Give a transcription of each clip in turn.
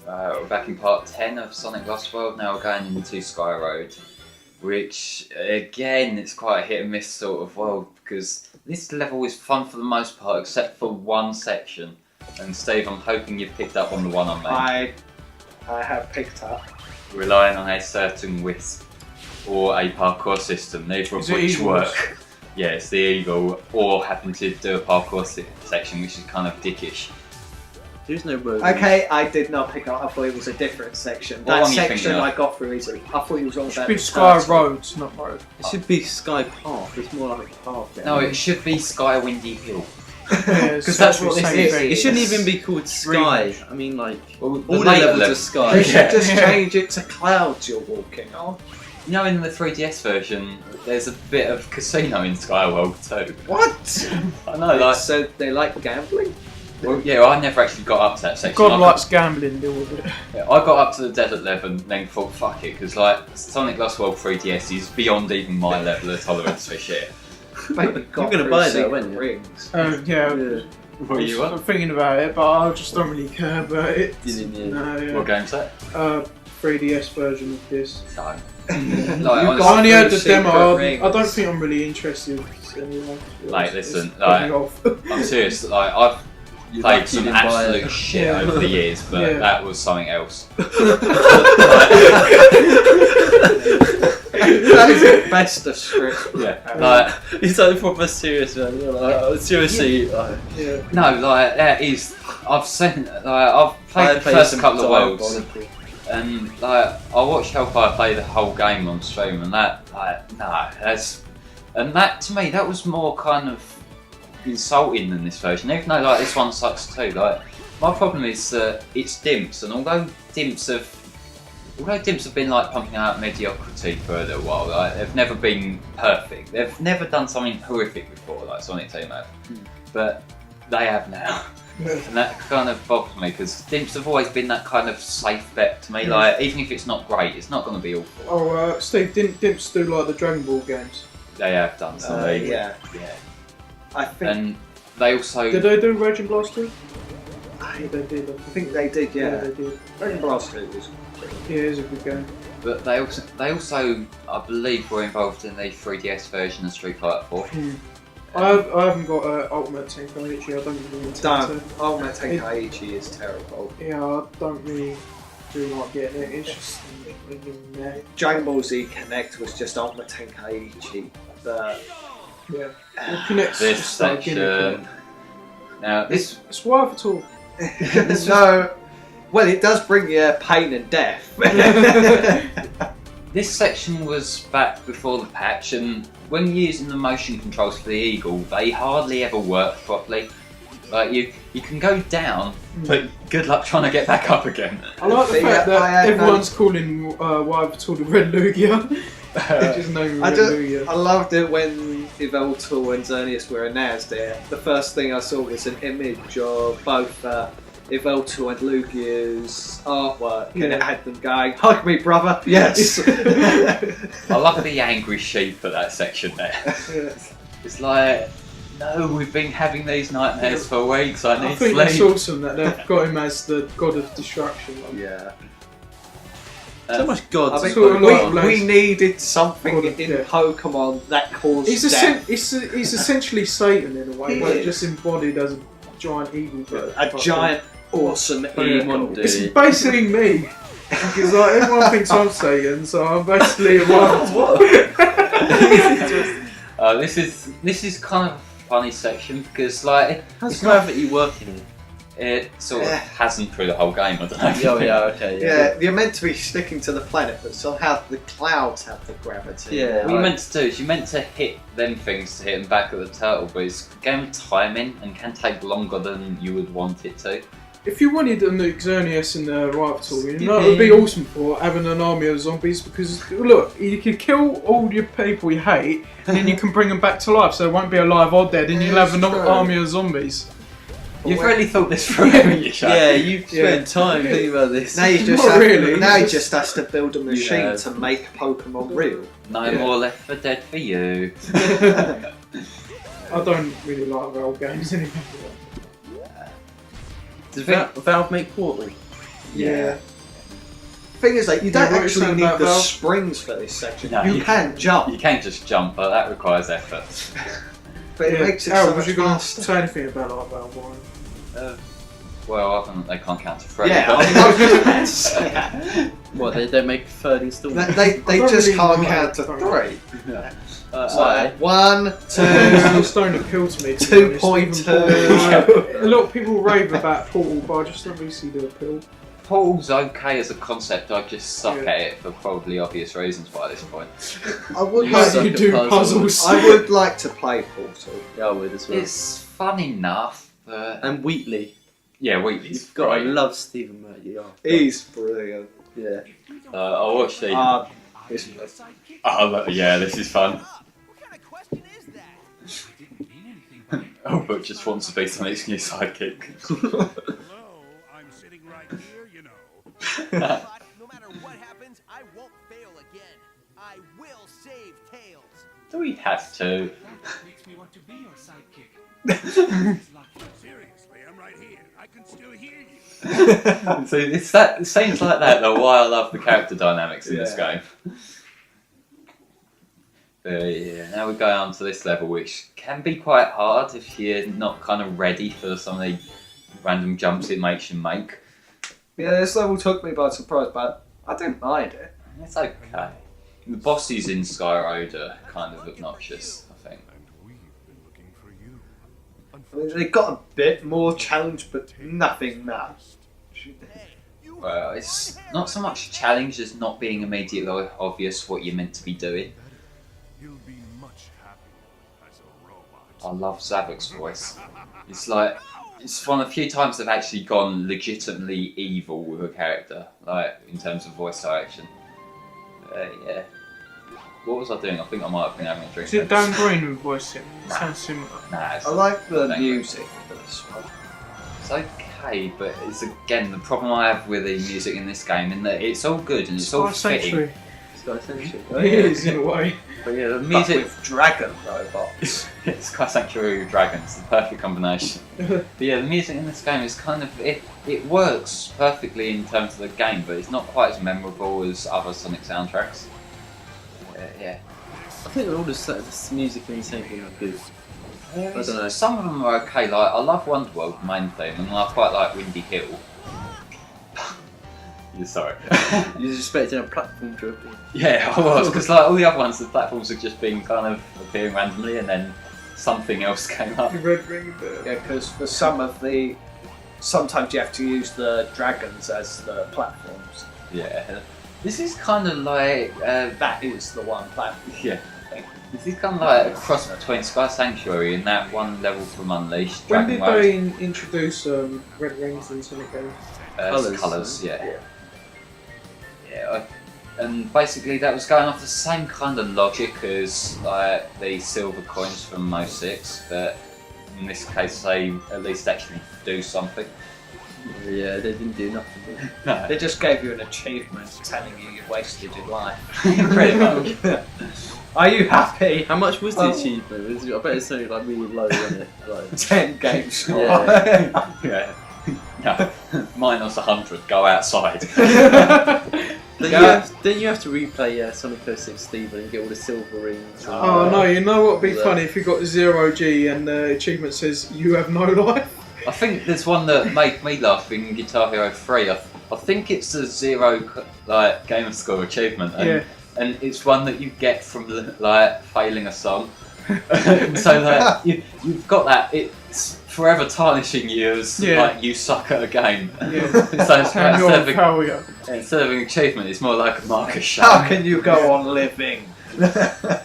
we're back in part 10 of Sonic Lost World. Now we're going into Sky Road, which again, it's quite a hit and miss sort of world because this level is fun for the most part, except for one section. And Steve, I'm hoping you've picked up on the one I'm making. I have picked up. Relying on a certain wisp or a parkour system, neither of which work. Yeah, it's the eagle, or happen to do a parkour section, which is kind of dickish. There's no road. Okay, I did not pick up. I thought it was a different section. That section I got through easily. I thought it was all about. It should be Sky Roads, not Road. It should be Sky Path. It's more like a path. No, it should be Sky Windy Hill. Because that's what this is. It shouldn't even be called Sky. I mean, like all the levels are Sky. They should just change it to clouds you're walking on. You know, in the 3DS version, there's a bit of casino in Sky World too. What? I know, like. So they like gambling? Well, yeah, I never actually got up to that section. God likes gambling, deal with it. Yeah, I got up to the desert level and then thought, fuck it, because like Sonic Lost World 3DS is beyond even my level of tolerance for shit. Maybe You're gonna buy that, weren't you? Rings. Yeah. What you I'm want? thinking about it, but I just don't really care about it. No, What game's that? 3DS version of this. No. I only heard the demo. Rings. I don't think I'm really interested anyway. Mate, listen, It's put me like, off. I'm serious, like, I've played some absolute shit Yeah. over the years, but Yeah. that was something else. That is the best description. Yeah, like, He's like proper serious, man. You're like, seriously. Yeah. no, like, that is, I've played the first couple of worlds. And like I watched Hellfire play the whole game on stream, and that to me that was more kind of insulting than this version. Even though like this one sucks too. Like my problem is that it's Dimps, and although Dimps have been like pumping out mediocrity for a little while, like they've never been perfect. They've never done something horrific before, like Sonic Team have, but they have now. And that kind of bothers me because Dimps have always been that kind of safe bet to me. Like even if it's not great, it's not going to be awful. Oh, Steve, didn't Dimps do like the Dragon Ball games? They have done so. Yeah. I think. And they also. Did they do Raging Blast 2? I They did. I think they did. Yeah. They did. Dragon Blast 2 was. Yeah, it is a good game. But they also, I believe, were involved in the 3DS version of Street Fighter 4. I haven't got Ultimate Tenkaichi. I don't really intend to. Ultimate Tenkaichi is terrible. Yeah, I don't really like getting it. It's just meh. Dragon Ball Z Connect was just Ultimate Tenkaichi. But Yeah. Well, Connect's This just like section. gimmick. Now this. It's wild at all. no. Well, it does bring you pain and death. This section was back before the patch, and when you're using the motion controls for the Eagle, they hardly ever work properly. Like you can go down, but good luck trying to get back up again. I like the fact that everyone's calling Wild at all the Red Lugia. They just know Red Lugia. I loved it when Yveltal and Xerneas were announced there. The first thing I saw was an image of both Yveltal and Lugia's artwork, and it had them going, "Hug me, brother." Yes. I love the angry sheep at that section there. It's like, no, we've been having these nightmares for weeks. I need think sleep. it's awesome that they've got him as the god of destruction. Yeah. So much gods. I Sort of think like we needed something God, in yeah. Pokemon that caused He's death. he's essentially Satan in a way, He but is. just embodied as a giant evil bird. A giant, awesome evil. It's basically me. Because like everyone thinks I'm Satan, so I'm basically a wild. This is kind of a funny section because like How's gravity working here? it sort of hasn't through the whole game. I don't know. Okay. Yeah, you're meant to be sticking to the planet, but somehow the clouds have the gravity. Yeah. What you're meant to do is you're meant to hit them things to hit them back at the turtle, but it's a game of timing and can take longer than you would want it to. If you wanted a nuke Xerneas in the Rifle, you know, it would be awesome for having an army of zombies because look, you could kill all your people you hate, and then you can bring them back to life, so they won't be alive or dead, and you'll have an army of zombies. You've really thought this through, haven't you, Shaq? Yeah, you've spent time thinking about this. Now you just Not have, really, now you just- just has to build a machine to make Pokemon real. No more Left 4 Dead for you. I don't really like old games anymore. Does Valve make Portland? Yeah. Thing is, like, you Yeah, don't what you're actually saying need about the Valve? springs for this section. No, you you- can jump, You can just jump, but that requires effort. but it makes it Al, so was much you going to faster. say anything about like Valve? Well, they can't count to three. Yeah, but- I was going to say that. What, they don't make a third installment? They don't just really can't like count to it. 3. Alright. Like 1, 2, It's don't appeal to me. To be honest. 2.2. Even Portal. A lot of people rave about Portal, but I just don't really see the appeal. Portal's okay as a concept, I just suck Yeah. at it for probably obvious reasons by this point. I would How like do you at do puzzles. puzzles? I would like to play Portal. Yeah, I would as well. It's fun enough, but... And Wheatley. yeah, Wheatley's You've got. I great. love Stephen Murray. Yeah. He's brilliant. Yeah. I watched the... It's- yeah, this is fun. What kind of question is that? Oh, but just wants to be Sonic's new sidekick. Hello, I'm sitting right here, you know. But no matter what happens, I won't fail again. I will save Tails. Do we have to? Makes me want to be your sidekick. Seriously, I'm right here. I can still hear you. So it's that. It seems like that though. Why I love the character dynamics in this game. But yeah, now we go on to this level, which can be quite hard if you're not kind of ready for some of the random jumps it makes you make. Yeah, this level took me by surprise, but I didn't mind it. It's okay. The bosses in Sky Road are kind of obnoxious, I think. And we've been looking for you. I mean, they got a bit more challenge, but nothing much. Well, it's not so much a challenge as not being immediately obvious what you're meant to be doing. You'll be much happier as a robot. I love Zavok's voice. It's like, it's one of the few times they've actually gone legitimately evil with a character, like, in terms of voice direction. Yeah. What was I doing? I think I might have been having a drink. Is it Dan Green who voiced him? It sounds similar. Nah, it's, I like the Thank music for this one. it's okay, but it's again the problem I have with the music in this game, in that it's all good and it's all Sky fitting. Sanctuary. Sky Sanctuary. It is in a way. But yeah, the But music. with dragon robots. It's Sky Sanctuary with dragons, the perfect combination. But yeah, the music in this game is kind of it works perfectly in terms of the game, but it's not quite as memorable as other Sonic soundtracks. Yeah. I think all the music in the same thing are good. I don't know. Some of them are okay. Like I love Wonderworld, the main theme, and I quite like Windy Hill. You're sorry. You're expecting a platform to appear. Yeah, I was, because like all the other ones, the platforms have just been kind of appearing randomly, and then something else came up. The Red Ring bit. Yeah, because for some of the... Sometimes you have to use the dragons as the platforms. Yeah. This is kind of like That is the one platform. yeah. This is kind of like a cross between Sky Sanctuary and that one level from Unleashed. When Dragon did Road. they introduce Red Rings in Sonic games? Colours, yeah. And basically that was going off the same kind of logic as like the silver coins from Mo 6, but in this case they at least actually do something. Yeah, they didn't do nothing. Did they? No, They just gave you an achievement telling you you wasted your life. pretty much. Are you happy? How much was the Well- achievement? Was it- I bet it's something like really low, isn't it? Like, 10 games score. Yeah. Yeah. No, minus 100, go outside. then you have to replay Sonic 06 Steven and get all the silver rings. And, Oh no, you know what would be Yeah. funny if you got 0G and the achievement says you have no life? I think there's one that made me laugh in Guitar Hero 3. I think it's a like game score achievement, and, Yeah. and it's one that you get from like failing a song. So like you've got that. It's forever tarnishing you as Yeah. like you suck at a game. Yeah. So it's Turn like, your instead, of power. instead of an achievement, it's more like a mark of shame. How can you go on living?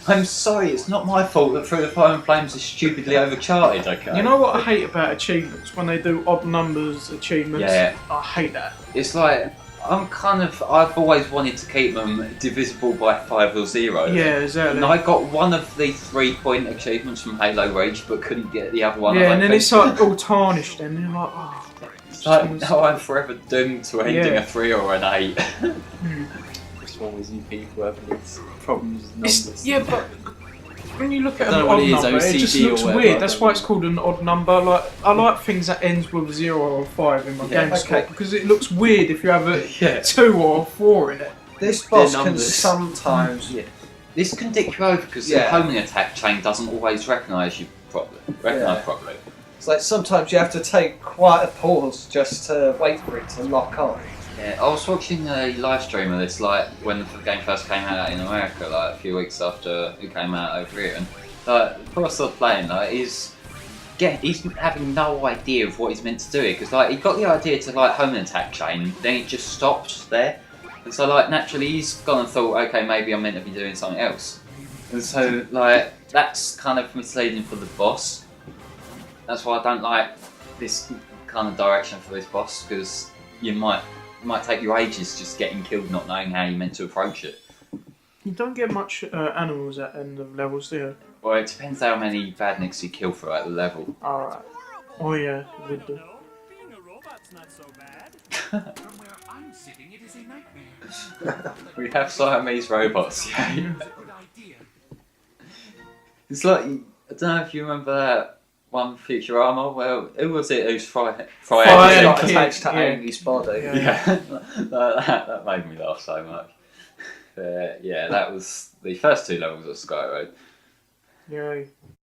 I'm sorry, it's not my fault that Through the Fire and Flames is stupidly overcharted. Okay. You know what I hate about achievements? When they do odd numbers achievements. Yeah. I hate that. It's like I've always wanted to keep them divisible by 5 or 0. Yeah, exactly. And I got one of the 3-point achievements from Halo Reach, but couldn't get the other one. Yeah, I and then think. it's like all tarnished, and you're like, oh. It's like, now I'm forever doomed to ending Yeah. a 3 or an 8. What's wrong with you people having these problems with numbers? Yeah, but when you look at I an don't know what odd it is, number, it just OCD or looks whatever, weird. I That's don't why it's know. called an odd number. Like I like things that ends with 0 or 5 in my Yeah, game score okay. because it looks weird if you have a Yeah. 2 or 4 in it. This boss They're can numbers. sometimes. Yeah. This can dick you over because the Yeah. homing attack chain doesn't always recognise you properly. Properly. It's like sometimes you have to take quite a pause just to wait for it to lock on. Yeah, I was watching a live stream of this, like when the game first came out in America, like a few weeks after it came out over here, and the person playing, like, he's having no idea of what he's meant to do because, like, he got the idea to like home attack chain, then it just stopped there, and so like naturally he's gone and thought, okay, maybe I'm meant to be doing something else, and so like that's kind of misleading for the boss. That's why I don't like this kind of direction for this boss because you might take you ages just getting killed, not knowing how you're meant to approach it. You don't get much animals at end of levels, do you? Well, it depends how many badniks you kill throughout the level. Alright. Oh yeah, you would do. Being a robot's not so bad. From where I'm sitting, it is a nightmare. We have Siamese robots, yeah. It's a good idea. It's like, I don't know if you remember that one Futurama, well, who was it who's Fry It's not Kid, attached to yeah. Amy's body. Yeah. Yeah, that made me laugh so much. Yeah, that was the first 2 levels of Sky Road. Yeah.